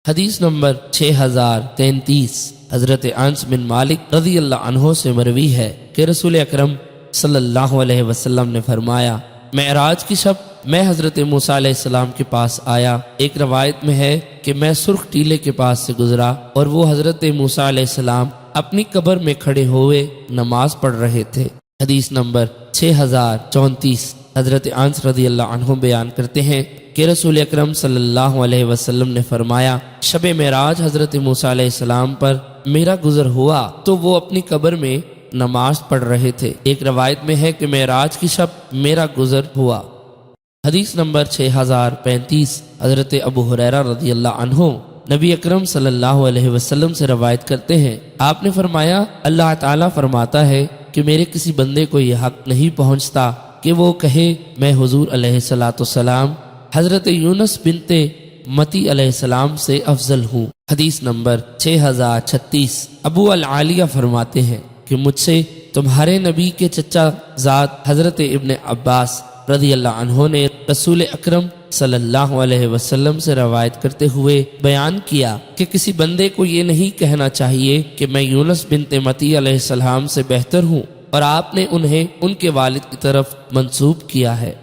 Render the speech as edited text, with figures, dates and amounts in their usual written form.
حدیث نمبر 6033 حضرت انس بن مالک رضی اللہ عنہ سے مروی ہے کہ رسول اکرم صلی اللہ علیہ وسلم نے فرمایا، معراج کی شب میں حضرت موسیٰ علیہ السلام کے پاس آیا۔ ایک روایت میں ہے کہ میں سرخ ٹیلے کے پاس سے گزرا اور وہ حضرت موسیٰ علیہ السلام اپنی قبر میں کھڑے ہوئے نماز پڑھ رہے تھے۔ حدیث نمبر 6034 حضرت انس رضی اللہ عنہ بیان کرتے ہیں کہ رسول اکرم صلی اللہ علیہ وسلم نے فرمایا، شب معراج حضرت موسیٰ علیہ السلام پر میرا گزر ہوا تو وہ اپنی قبر میں نماز پڑھ رہے تھے۔ ایک روایت میں ہے کہ معراج کی شب میرا گزر ہوا۔ حدیث نمبر 6035 حضرت ابو ہریرہ رضی اللہ عنہ نبی اکرم صلی اللہ علیہ وسلم سے روایت کرتے ہیں، آپ نے فرمایا، اللہ تعالیٰ فرماتا ہے کہ میرے کسی بندے کو یہ حق نہیں پہنچتا کہ وہ کہے میں حضور علیہ السلام حضرت یونس بنت متی علیہ السلام سے افضل ہوں۔ حدیث نمبر 6036 ابو العالیہ فرماتے ہیں کہ مجھ سے تمہارے نبی کے چچا زاد حضرت ابن عباس رضی اللہ عنہ نے رسول اکرم صلی اللہ علیہ وسلم سے روایت کرتے ہوئے بیان کیا کہ کسی بندے کو یہ نہیں کہنا چاہیے کہ میں یونس بنت متی علیہ السلام سے بہتر ہوں، اور آپ نے انہیں ان کے والد کی طرف منسوب کیا ہے۔